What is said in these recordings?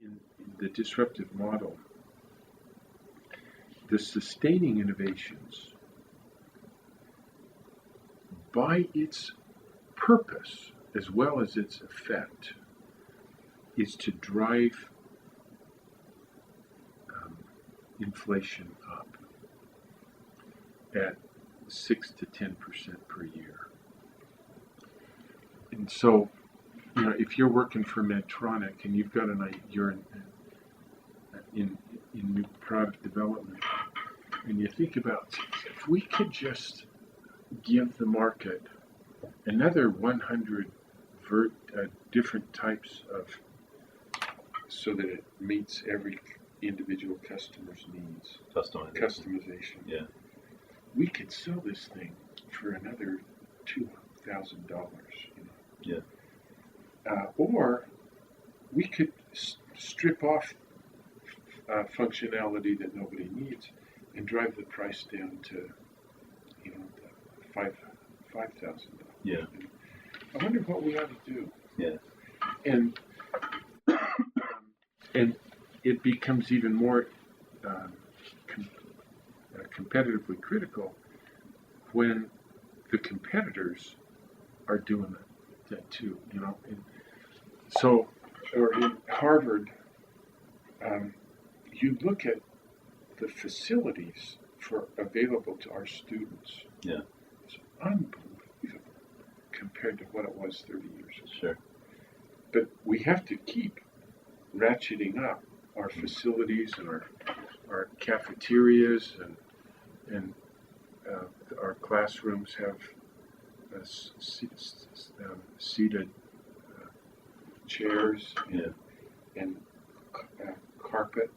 in the disruptive model, the sustaining innovations, by its purpose as well as its effect, is to drive inflation up at 6 to 10% per year. And so, if you're working for Medtronic and you've got you're in new product development, and you think about, if we could just give the market another 100 different types of, so that it meets every individual customer's needs. Customization. Yeah. We could sell this thing for another $2,000. Yeah. Or we could strip off functionality that nobody needs and drive the price down to, $5,000. Yeah. I wonder what we ought to do. Yeah. And it becomes even more competitively critical when the competitors are doing that too. So, or in Harvard, you look at the facilities available to our students. Yeah. It's unbelievable compared to what it was 30 years ago. Sure. But we have to keep ratcheting up our facilities and our cafeterias and our classrooms have seated chairs and carpet,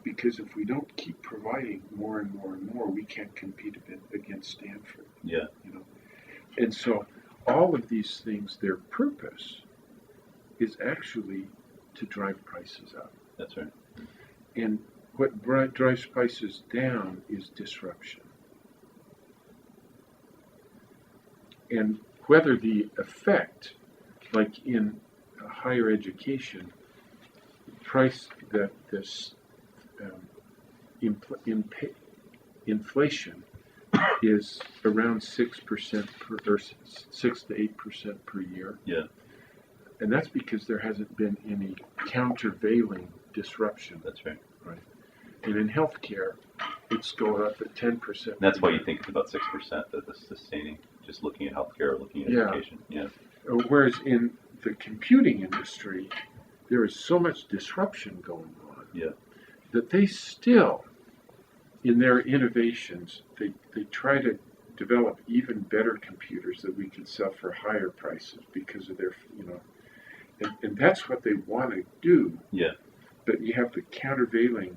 because if we don't keep providing more and more and more, we can't compete against Stanford. Yeah. And so all of these things, their purpose is actually to drive prices up. That's right. And what drives prices down is disruption. And whether the effect, like in higher education, price that this inflation is around 6% or 6 to 8% per year. Yeah. And that's because there hasn't been any countervailing disruption. That's right. Right. And in healthcare, it's going up at 10%. That's why you think it's about 6% that the sustaining, just looking at healthcare or looking at education. Yeah. Whereas in the computing industry, there is so much disruption going on. Yeah. That they still, in their innovations, they try to develop even better computers that we can sell for higher prices because of their, and that's what they want to do. Yeah. But you have the countervailing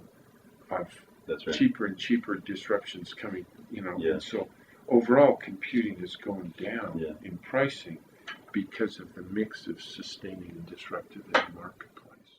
of that's right. cheaper and cheaper disruptions coming, Yeah. And so overall computing is going down Yeah. in pricing because of the mix of sustaining and disruptive in the market.